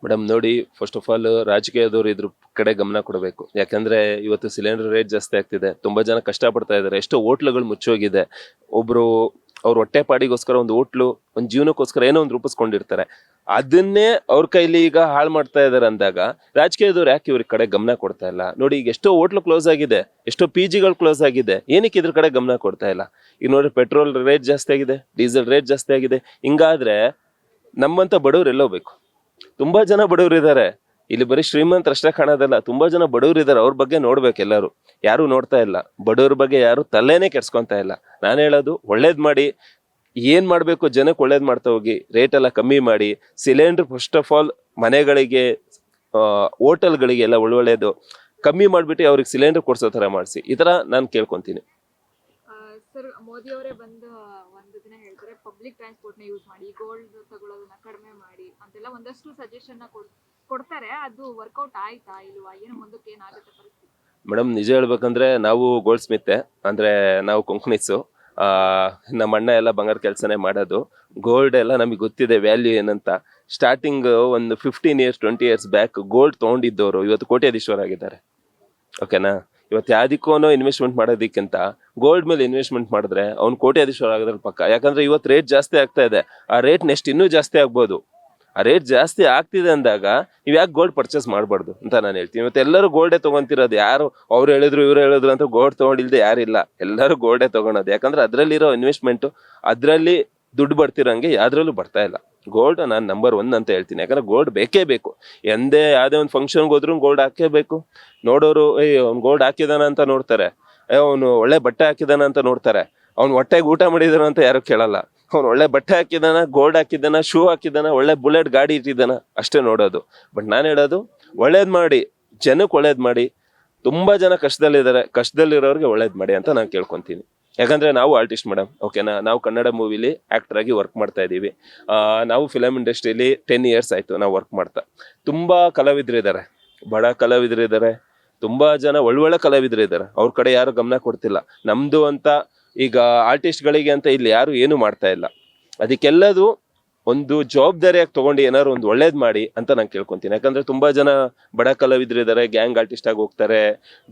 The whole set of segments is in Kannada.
ಮೇಡಮ್ ನೋಡಿ, ಫಸ್ಟ್ ಆಫ್ ಆಲ್ ರಾಜಕೀಯದವರು ಇದ್ರ ಕಡೆ ಗಮನ ಕೊಡಬೇಕು. ಯಾಕಂದ್ರೆ ಇವತ್ತು ಸಿಲಿಂಡರ್ ರೇಟ್ ಜಾಸ್ತಿ ಆಗ್ತಿದೆ, ತುಂಬಾ ಜನ ಕಷ್ಟ ಪಡ್ತಾ ಇದ್ದಾರೆ, ಎಷ್ಟೋ ಹೋಟ್ಲುಗಳು ಮುಚ್ಚೋಗಿದೆ. ಒಬ್ರು ಅವ್ರ ಹೊಟ್ಟೆ ಪಾಡಿಗೋಸ್ಕರ ಒಂದು ಹೋಟ್ಲು, ಒಂದು ಜೀವನಕ್ಕೋಸ್ಕರ ಏನೋ ಒಂದು ರೂಪಿಸ್ಕೊಂಡಿರ್ತಾರೆ, ಅದನ್ನೇ ಅವ್ರ ಕೈಲಿ ಈಗ ಹಾಳು ಮಾಡ್ತಾ ಇದಾರೆ ಅಂದಾಗ ರಾಜಕೀಯದವ್ರು ಯಾಕೆ ಇವ್ರ ಕಡೆ ಗಮನ ಕೊಡ್ತಾ ಇಲ್ಲ? ನೋಡಿ, ಈಗ ಎಷ್ಟೋ ಹೋಟ್ಲು ಕ್ಲೋಸ್ ಆಗಿದೆ, ಎಷ್ಟೋ ಪಿಜಿಗಳು ಕ್ಲೋಸ್ ಆಗಿದೆ, ಏನಕ್ಕೆ ಇದ್ರ ಕಡೆ ಗಮನ ಕೊಡ್ತಾ ಇಲ್ಲ? ಈಗ ನೋಡಿ, ಪೆಟ್ರೋಲ್ ರೇಟ್ ಜಾಸ್ತಿ ಆಗಿದೆ, ಡೀಸೆಲ್ ರೇಟ್ ಜಾಸ್ತಿ ಆಗಿದೆ. ಹಿಂಗಾದ್ರೆ ನಮ್ಮಂತ ಬಡವ್ರು ಎಲ್ಲೋಗ್ಬೇಕು? ತುಂಬಾ ಜನ ಬಡವ್ರು ಇದಾರೆ ಇಲ್ಲಿ, ಬರೀ ಶ್ರೀಮಂತರಷ್ಟೇ ಕಾಣೋದಲ್ಲ, ತುಂಬಾ ಜನ ಬಡವ್ರು ಇದಾರೆ. ಅವ್ರ ಬಗ್ಗೆ ನೋಡ್ಬೇಕು ಎಲ್ಲರೂ. ಯಾರು ನೋಡ್ತಾ ಇಲ್ಲ, ಬಡವ್ರ ಬಗ್ಗೆ ಯಾರು ತಲೆನೇ ಕೆಡ್ಸ್ಕೊಂತ ಇಲ್ಲ. ನಾನು ಹೇಳೋದು, ಒಳ್ಳೇದ್ ಮಾಡಿ, ಏನ್ ಮಾಡ್ಬೇಕು ಜನಕ್ಕೆ ಒಳ್ಳೇದ್ ಮಾಡ್ತಾ ಹೋಗಿ. ರೇಟ್ ಎಲ್ಲ ಕಮ್ಮಿ ಮಾಡಿ, ಸಿಲಿಂಡರ್ ಫಸ್ಟ್ ಆಫ್ ಆಲ್ ಮನೆಗಳಿಗೆ, ಹೋಟೆಲ್ಗಳಿಗೆ ಎಲ್ಲ ಒಳ್ಳೊಳ್ಳೇದು ಕಮ್ಮಿ ಮಾಡ್ಬಿಟ್ಟು ಅವ್ರಿಗೆ ಸಿಲಿಂಡರ್ ಕೊಡ್ಸೋ ತರ ಮಾಡಿಸಿ. ಈ ತರ ನಾನು ಕೇಳ್ಕೊಂತೀನಿ. ಸರ್, ಮೋದಿ ಅವರೇ ಬಂದು ಒಂದು ದಿನ ಹೇಳ್ತಾರೆ ಪಬ್ಲಿಕ್ ಟ್ರಾನ್ಸ್ಪೋರ್ಟ್ ನ ಯೂಸ್ ಮಾಡಿ, ಗೋಲ್ಡ್ ತಗೊಳ್ಳೋದನ್ನ ಕಡಿಮೆ ಮಾಡಿ ಅಂತೆಲ್ಲ ಒಂದಷ್ಟು ಸಜೆಷನ್ ಕೊಡ್ತಾರೆ. ಅದು ವರ್ಕೌಟ್ ಆಯ್ತಾ ಇಲ್ವಾ? ಏನು ಮುಂದಕ್ಕೆ ಏನಾಗುತ್ತೆ ಪರಿಸ್ಥಿತಿ? ಮೇಡಮ್, ನಿಜ ಹೇಳ್ಬೇಕಂದ್ರೆ ನಾವು ಗೋಲ್ಡ್ ಸ್ಮಿತ್, ಅಂದ್ರೆ ನಾವು ಕೊಂಕಣಿಸು. ನಮ್ಮ ಅಣ್ಣ ಎಲ್ಲ ಬಂಗಾರ ಕೆಲಸನೇ ಮಾಡೋದು. ಗೋಲ್ಡ್ ಎಲ್ಲ ನಮಗೆ ಗೊತ್ತಿದೆ ವ್ಯಾಲ್ಯೂ ಏನಂತ. ಸ್ಟಾರ್ಟಿಂಗ್ ಒಂದು 15 ಇಯರ್ಸ್ 20 ಇಯರ್ಸ್ ಬ್ಯಾಕ್ ಗೋಲ್ಡ್ ತೊಗೊಂಡಿದ್ದವರು ಇವತ್ತು ಕೋಟ್ಯಾಧೀಶ್ವರ ಆಗಿದ್ದಾರೆ. ಓಕೆನಾ? ಇವತ್ತು ಯಾವ್ದಕ್ಕೂ ಇನ್ವೆಸ್ಟ್ಮೆಂಟ್ ಮಾಡೋದಕ್ಕಿಂತ ಗೋಲ್ಡ್ ಮೇಲೆ ಇನ್ವೆಸ್ಟ್ಮೆಂಟ್ ಮಾಡಿದ್ರೆ ಅವ್ನು ಕೋಟ್ಯಾಧೀಶ್ವರ ಆಗೋದ್ರಲ್ಲಿ ಪಕ್ಕ. ಯಾಕಂದ್ರೆ ಇವತ್ತು ರೇಟ್ ಜಾಸ್ತಿ ಆಗ್ತಾ ಇದೆ, ಆ ರೇಟ್ ನೆಕ್ಸ್ಟ್ ಇನ್ನೂ ಜಾಸ್ತಿ ಆಗ್ಬೋದು. ಆ ರೇಟ್ ಜಾಸ್ತಿ ಆಗ್ತಿದೆ ಅಂದಾಗ ನೀವು ಯಾಕೆ ಗೋಲ್ಡ್ ಪರ್ಚೇಸ್ ಮಾಡಬಾರ್ದು ಅಂತ ನಾನು ಹೇಳ್ತೀನಿ. ಇವತ್ತು ಎಲ್ಲರೂ ಗೋಲ್ಡೇ ತೊಗೊಂತಿರೋದು. ಯಾರು ಅವ್ರು ಹೇಳಿದ್ರು ಇವ್ರು ಹೇಳಿದ್ರು ಅಂತ ಗೋಲ್ಡ್ ತೊಗೊಂಡಿಲ್ದೆ ಯಾರಿಲ್ಲ, ಎಲ್ಲರೂ ಗೋಲ್ಡೇ ತೊಗೊಳೋದು. ಯಾಕಂದ್ರೆ ಅದರಲ್ಲಿರೋ ಇನ್ವೆಸ್ಟ್ಮೆಂಟು, ಅದರಲ್ಲಿ ದುಡ್ಡು ಬರ್ತಿರೋಂಗೆ ಯಾವ್ದ್ರಲ್ಲೂ ಬರ್ತಾ ಇಲ್ಲ. ಗೋಲ್ಡ್ ನಾನು ನಂಬರ್ 1 ಅಂತ ಹೇಳ್ತೀನಿ. ಯಾಕಂದ್ರೆ ಗೋಲ್ಡ್ ಬೇಕೇ ಬೇಕು. ಯಾವುದೇ ಒಂದು ಫಂಕ್ಷನ್ಗೆ ಹೋದ್ರೂ ಗೋಲ್ಡ್ ಹಾಕೇಬೇಕು. ನೋಡೋರು ಅವ್ನು ಗೋಲ್ಡ್ ಹಾಕಿದಾನ ಅಂತ ನೋಡ್ತಾರೆ, ಅವನು ಒಳ್ಳೆ ಬಟ್ಟೆ ಹಾಕಿದಾನ ಅಂತ ನೋಡ್ತಾರೆ, ಅವ್ನು ಹೊಟ್ಟೆಗೆ ಊಟ ಮಾಡಿದಾನ ಅಂತ ಯಾರು ಕೇಳಲ್ಲ. ಅವ್ನು ಒಳ್ಳೆ ಬಟ್ಟೆ ಹಾಕಿದಾನ, ಗೋಲ್ಡ್ ಹಾಕಿದಾನ, ಶೂ ಹಾಕಿದಾನ, ಒಳ್ಳೆ ಬುಲೆಟ್ ಗಾಡಿ ಇಟ್ಟಿದ್ದಾನ, ಅಷ್ಟೇ ನೋಡೋದು. ಬಟ್ ನಾನು ಹೇಳೋದು, ಒಳ್ಳೇದ್ ಮಾಡಿ, ಜನಕ್ಕೆ ಒಳ್ಳೇದ್ ಮಾಡಿ. ತುಂಬಾ ಜನ ಕಷ್ಟದಲ್ಲಿದ್ದಾರೆ, ಕಷ್ಟದಲ್ಲಿರೋರಿಗೆ ಒಳ್ಳೇದ್ ಮಾಡಿ ಅಂತ ನಾನು ಕೇಳ್ಕೊಂತೀನಿ. ಯಾಕಂದ್ರೆ ನಾವು ಆರ್ಟಿಸ್ಟ್ ಮೇಡಮ್, ಓಕೆನಾ? ನಾವು ಕನ್ನಡ ಮೂವಿಲಿ ಆಕ್ಟರ್ ಆಗಿ ವರ್ಕ್ ಮಾಡ್ತಾ ಇದೀವಿ. ನಾವು ಫಿಲಮ್ ಇಂಡಸ್ಟ್ರಿಯಲ್ಲಿ 10 ಇಯರ್ಸ್ ಆಯ್ತು ನಾವು ವರ್ಕ್ ಮಾಡ್ತಾ. ತುಂಬಾ ಕಲಾವಿದರಿದ್ದಾರೆ, ಬಡ ಕಲಾವಿದರಿದ್ದಾರೆ, ತುಂಬಾ ಜನ ಒಳ್ಳೊಳ್ಳೆ ಕಲಾವಿದರಿದ್ದಾರೆ. ಅವ್ರ ಕಡೆ ಯಾರು ಗಮನ ಕೊಡ್ತಿಲ್ಲ. ನಮ್ದು ಅಂತ ಈಗ ಆರ್ಟಿಸ್ಟ್ಗಳಿಗೆ ಅಂತ ಇಲ್ಲಿ ಯಾರು ಏನು ಮಾಡ್ತಾ ಇಲ್ಲ. ಅದಕ್ಕೆಲ್ಲದು ಒಂದು ಜವಾಬ್ದಾರಿಯಾಗಿ ತಗೊಂಡು ಏನಾದ್ರು ಒಂದು ಒಳ್ಳೇದ್ ಮಾಡಿ ಅಂತ ನಾನು ಕೇಳ್ಕೊಂತೀನಿ. ಯಾಕಂದ್ರೆ ತುಂಬಾ ಜನ ಬಡ ಕಲಾವಿದರಿದ್ದಾರೆ, ಗ್ಯಾಂಗ್ ಆರ್ಟಿಸ್ಟ್ ಆಗಿ ಹೋಗ್ತಾರೆ,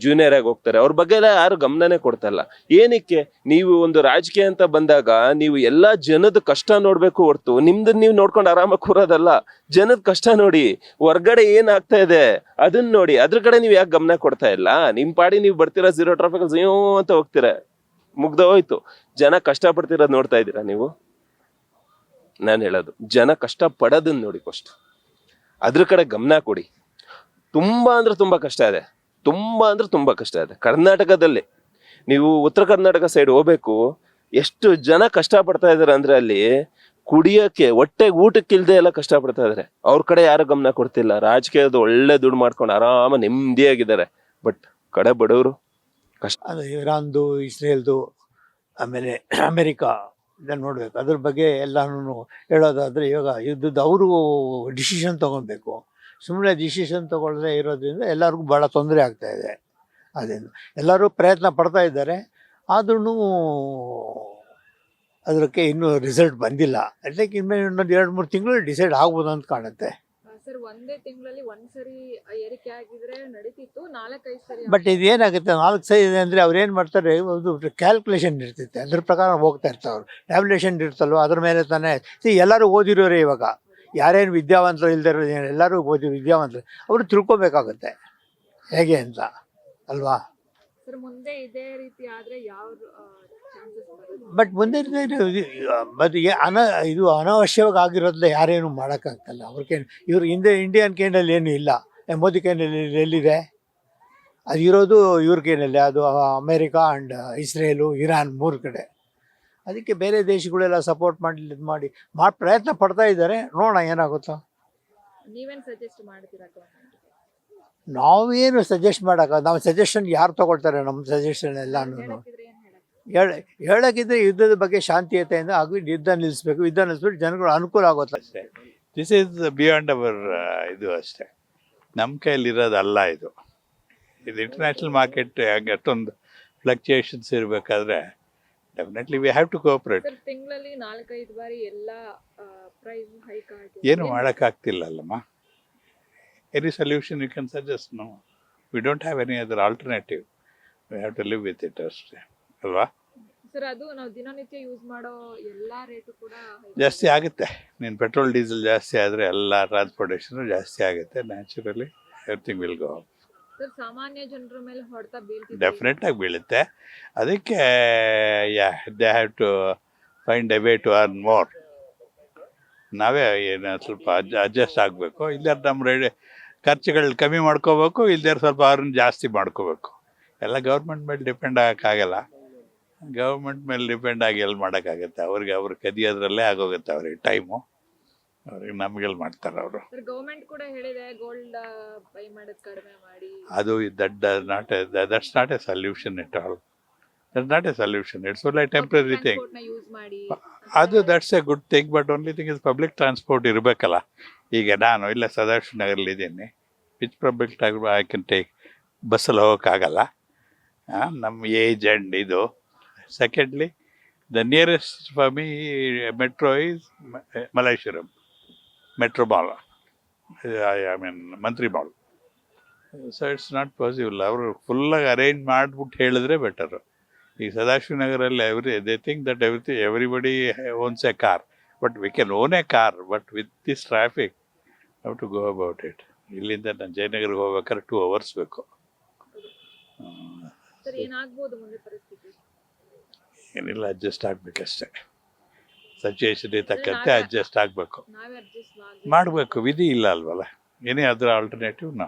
ಜೂನಿಯರ್ ಆಗಿ ಹೋಗ್ತಾರೆ. ಅವ್ರ ಬಗ್ಗೆ ಎಲ್ಲ ಯಾರು ಗಮನನೇ ಕೊಡ್ತಾ ಇಲ್ಲ. ಏನಕ್ಕೆ? ನೀವು ಒಂದು ರಾಜಕೀಯ ಅಂತ ಬಂದಾಗ ನೀವು ಎಲ್ಲಾ ಜನದ ಕಷ್ಟ ನೋಡ್ಬೇಕು ಹೊರ್ತು ನಿಮ್ದನ್ನ ನೀವು ನೋಡ್ಕೊಂಡು ಆರಾಮಾಗಿ ಕೂರೋದಲ್ಲ. ಜನದ ಕಷ್ಟ ನೋಡಿ, ಹೊರ್ಗಡೆ ಏನ್ ಆಗ್ತಾ ಇದೆ ಅದನ್ನ ನೋಡಿ. ಅದ್ರ ಕಡೆ ನೀವು ಯಾಕೆ ಗಮನ ಕೊಡ್ತಾ ಇಲ್ಲ? ನಿಮ್ ಪಾಡಿ ನೀವು ಬರ್ತೀರಾ, 0 ಟ್ರಾಫಿಕ್ ಝೀರೋ ಅಂತ ಹೋಗ್ತೀರಾ, ಮುಗ್ದ ಹೋಯ್ತು. ಜನ ಕಷ್ಟ ಪಡ್ತಿರೋದು ನೋಡ್ತಾ ಇದ್ದೀರಾ ನೀವು? ನಾನು ಹೇಳೋದು, ಜನ ಕಷ್ಟ ಪಡೋದನ್ನ ನೋಡಿ ಫಸ್ಟ್, ಅದ್ರ ಕಡೆ ಗಮನ ಕೊಡಿ. ತುಂಬಾ ಅಂದ್ರೆ ತುಂಬಾ ಕಷ್ಟ ಇದೆ, ತುಂಬಾ ಅಂದ್ರೆ ತುಂಬಾ ಕಷ್ಟ ಇದೆ. ಕರ್ನಾಟಕದಲ್ಲಿ ನೀವು ಉತ್ತರ ಕರ್ನಾಟಕ ಸೈಡ್ ಹೋಗ್ಬೇಕು, ಎಷ್ಟು ಜನ ಕಷ್ಟ ಪಡ್ತಾ ಇದಾರೆ ಅಂದ್ರೆ ಅಲ್ಲಿ ಕುಡಿಯಕ್ಕೆ, ಹೊಟ್ಟೆಗೆ ಊಟಕ್ಕಿಲ್ದೆ ಎಲ್ಲ ಕಷ್ಟ ಪಡ್ತಾ ಇದಾರೆ. ಅವ್ರ ಕಡೆ ಯಾರು ಗಮನ ಕೊಡ್ತಿಲ್ಲ. ರಾಜಕೀಯದ ಒಳ್ಳೆ ದುಡ್ಡು ಮಾಡ್ಕೊಂಡು ಆರಾಮ ನೆಮ್ಮದಿಯಾಗಿದ್ದಾರೆ. ಬಟ್ ಕಡೆ ಬಡವರು ಕಷ್ಟ. ಅದು ಇರಾನ್ದು, ಇಸ್ರೇಲ್ದು, ಆಮೇಲೆ ಅಮೆರಿಕಾ, ಇದನ್ನು ನೋಡಬೇಕು. ಅದ್ರ ಬಗ್ಗೆ ಎಲ್ಲನೂ ಹೇಳೋದಾದರೆ, ಇವಾಗ ಯುದ್ಧದ ಅವರು ಡಿಸಿಷನ್ ತೊಗೊಬೇಕು. ಸುಮ್ಮನೆ ಡಿಸಿಷನ್ ತೊಗೊಳ್ಳದೆ ಇರೋದ್ರಿಂದ ಎಲ್ಲರಿಗೂ ಭಾಳ ತೊಂದರೆ ಆಗ್ತಾಯಿದೆ. ಅದೇನು ಎಲ್ಲರೂ ಪ್ರಯತ್ನ ಪಡ್ತಾ ಇದ್ದಾರೆ, ಆದ್ರೂ ಅದಕ್ಕೆ ಇನ್ನೂ ರಿಸಲ್ಟ್ ಬಂದಿಲ್ಲ. ಅದಕ್ಕೆ ಇನ್ಮೇಲೆ ಇನ್ನೊಂದು 2-3 ತಿಂಗಳು ಡಿಸೈಡ್ ಆಗ್ಬೋದು ಅಂತ ಕಾಣುತ್ತೆ. ಸರ್, ಒಂದೇ ತಿಂಗಳಲ್ಲಿ ಒಂದ್ಸರಿ ಏರಿಕೆ ಆಗಿದ್ರೆ ನಡೀತಿತ್ತು, 4-5 ಸರಿ. ಬಟ್ ಇದೇನಾಗುತ್ತೆ, 4 ಸರಿ ಇದೆ ಅಂದರೆ ಅವ್ರು ಏನು ಮಾಡ್ತಾರೆ, ಒಂದು ಕ್ಯಾಲ್ಕುಲೇಷನ್ ಇರ್ತೈತೆ, ಅದ್ರ ಪ್ರಕಾರ ಹೋಗ್ತಾ ಇರ್ತಾರೆ. ಅವ್ರು ಟ್ಯಾಬ್ಲೇಷನ್ ಇರ್ತಲ್ವ, ಅದ್ರ ಮೇಲೆ ತಾನೇ. ಎಲ್ಲರೂ ಓದಿರೋರೇ ಇವಾಗ, ಯಾರೇನು ವಿದ್ಯಾವಂತರು ಇಲ್ದಿರೋ, ಎಲ್ಲರೂ ಓದಿರೋ ವಿದ್ಯಾವಂತರು, ಅವರು ತಿಳ್ಕೊಬೇಕಾಗುತ್ತೆ ಹೇಗೆ ಅಂತ, ಅಲ್ವಾ? ಸರ್, ಮುಂದೆ ಇದೇ ರೀತಿ ಆದ್ರೆ ಯಾವ ಚಾನ್ಸಸ್ ಬರುತ್ತೆ? ಬಟ್ ಮುಂದೆ ಮತ್ತು ಇದು ಅನಾವಶ್ಯವಾಗಿ ಆಗಿರೋದ್ರಿಂದ ಯಾರೇನು ಮಾಡೋಕ್ಕಾಗ್ತಲ್ಲ. ಅವ್ರಿಗೆ ಇವ್ರು ಇಂಡಿಯನ್ ಕೈನಲ್ಲಿ ಏನೂ ಇಲ್ಲ, ಮೋದಿ ಕೈನಲ್ಲಿ ಎಲ್ಲಿದೆ? ಅದು ಇರೋದು ಇವ್ರ ಕೈನಲ್ಲಿ, ಅದು ಅಮೇರಿಕಾ ಆ್ಯಂಡ್ ಇಸ್ರೇಲು, ಇರಾನ್ 3 ಕಡೆ. ಅದಕ್ಕೆ ಬೇರೆ ದೇಶಗಳೆಲ್ಲ ಸಪೋರ್ಟ್ ಮಾಡಿ ಪ್ರಯತ್ನ ಪಡ್ತಾ ಇದ್ದಾರೆ. ನೋಡೋಣ ಏನಾಗುತ್ತೋ. ನೀವೇನು ಸಜೆಸ್ಟ್ ಮಾಡ್ತೀರಾ ಗವರ್ಮೆಂಟ್ಗೆ? ನಾವೇನು ಸಜೆಸ್ಟ್ ಮಾಡೋಕ್ಕ, ನಾವು ಸಜೆಷನ್ ಯಾರು ತೊಗೊಳ್ತಾರೆ? ನಮ್ಮ ಸಜೆಷನ್ ಎಲ್ಲನೂ ಹೇಳೋಕ್ಕಿದ್ರೆ ಯುದ್ಧದ ಬಗ್ಗೆ ಶಾಂತಿಯುತೆಯಿಂದ ಆಗಿ ಯುದ್ಧ ನಿಲ್ಲಿಸ್ಬಿಟ್ಟು ಜನಗಳು ಅನುಕೂಲ ಆಗುತ್ತೆ ಅಷ್ಟೇ. ದಿಸ್ ಈಸ್ ಬಿಯಾಂಡ್ ಅವರ್ ಇದು ಅಷ್ಟೇ, ನಮ್ಮ ಕೈಲಿರೋದಲ್ಲ ಇದು. ಇಂಟರ್ನ್ಯಾಷನಲ್ ಮಾರ್ಕೆಟ್ ಅಷ್ಟೊಂದು ಫ್ಲಕ್ಚುಯೇಷನ್ಸ್ ಇರಬೇಕಾದ್ರೆ definitely we have to cooperate. ತಿಂಗಳಲ್ಲಿ 4-5 ಬಾರಿ ಎಲ್ಲ ಪ್ರೈಸ್ ಹೈಕ್ ಆಗಿದೆ. ಏನು ಮಾಡೋಕ್ಕಾಗ್ತಿಲ್ಲ ಅಲ್ಲಮ್ಮ. Any solution you can suggest? No. We don't have any other alternative. We have to live with it ಅಷ್ಟೇ ಅಲ್ವಾ? ಸರ್ ಅದು ನಾವು ದಿನನಿತ್ಯ ಯೂಸ್ ಮಾಡೋ ಎಲ್ಲಾ ರೇಟು ಕೂಡ ಜಾಸ್ತಿ ಆಗುತ್ತೆ. ನೀನು ಪೆಟ್ರೋಲ್ ಡೀಸೆಲ್ ಜಾಸ್ತಿ ಆದರೆ ಎಲ್ಲ ಟ್ರಾನ್ಸ್ಪೋರ್ಟೇಷನು ಜಾಸ್ತಿ ಆಗುತ್ತೆ. Naturally everything will go up. Sir ಸಾಮಾನ್ಯ ಜನರ ಮೇಲೆ ಹೊಡೆತ ಬೀಳ್ತಿದೆ. ಡೆಫಿನೆಟಾಗಿ ಬೀಳುತ್ತೆ. ಅದಕ್ಕೆ they have to find a way to earn more. ನಾವೇ ಏನು ಸ್ವಲ್ಪ ಅಡ್ಜಸ್ಟ್ ಆಗಬೇಕು. ಇಲ್ಲಾರ ನಮ್ಮ ಖರ್ಚುಗಳು ಕಮ್ಮಿ ಮಾಡ್ಕೋಬೇಕು, ಇಲ್ದಾರ ಸ್ವಲ್ಪ ಅರ್ನ್ ಜಾಸ್ತಿ ಮಾಡ್ಕೋಬೇಕು. ಎಲ್ಲ ಗೌರ್ಮೆಂಟ್ ಮೇಲೆ ಡಿಪೆಂಡ್ ಆಗೋಕ್ಕಾಗಲ್ಲ. ಗೌರ್ಮೆಂಟ್ ಮೇಲೆ ಡಿಪೆಂಡ್ ಆಗಿ ಎಲ್ಲಿ ಮಾಡೋಕ್ಕಾಗುತ್ತೆ? ಅವ್ರು ಕದಿಯೋದ್ರಲ್ಲೇ ಆಗೋಗುತ್ತೆ ಅವ್ರಿಗೆ ಟೈಮು. ಅವ್ರಿಗೆ ನಮ್ಗೆಲ್ಲಿ ಮಾಡ್ತಾರೆ ಅವರು. ಸರ್ ಗವರ್ಮೆಂಟ್ ಕೂಡ ಹೇಳಿದೆ ಗೋಲ್ಡ್ ಬೈ ಮಾಡೋದು ಕಡಿಮೆ ಮಾಡಿ. ಅದು that's not a solution at all. That's not a solution. It's only temporary thing. Use ಮಾಡಿ ಅದು that's a good thing. But only thing is public transport ಇರಬೇಕಲ್ಲ. ಈಗ ನಾನು ಇಲ್ಲ ಸದಾಶಿವ ನಗರಲ್ಲಿದ್ದೀನಿ. Which public transport I can take? ಬಸ್ಸಲ್ಲಿ ಹೋಗೋಕ್ಕಾಗಲ್ಲ. ನಮ್ಮ ಏಜ್ ಆ್ಯಂಡ್ ಇದು. Secondly the nearest for me metro is Malleshwaram metro mall. I mean Mantri mall. So it's not possible. ಅವರು ಫುಲ್ಲಾಗಿ ಅರೇಂಜ್ ಮಾಡಿಬಿಟ್ಟು ಹೇಳಿದ್ರೆ ಬೆಟರು. ಈಗ ಸದಾಶಿವ ನಗರಲ್ಲಿ they think that everybody owns a car. But we can own a car. But with this traffic how to go about it? ಇಲ್ಲಿಂದ ನಾನು ಜಯನಗರ್ಗೆ ಹೋಗ್ಬೇಕಾದ್ರೆ 2 hours ಬೇಕು. ಸರ್ ಏನಾಗ್ಬೋದು ಮುಂದೆ ಪರಿಸ್ಥಿತಿ? ಏನಿಲ್ಲ, ಅಡ್ಜಸ್ಟ್ ಆಗಬೇಕಷ್ಟೇ. ಸಿಚುಯೇಷನ್ಗೆ ತಕ್ಕಂತೆ ಅಡ್ಜಸ್ಟ್ ಆಗಬೇಕು. ನಾವೇ ಅಡ್ಜಸ್ಟ್ ಮಾಡಬೇಕು. ವಿಧಿ ಇಲ್ಲ ಅಲ್ವಲ್ಲ. ಏನೇ ಅದರ ಆಲ್ಟರ್ನೇಟಿವ್ ನಾ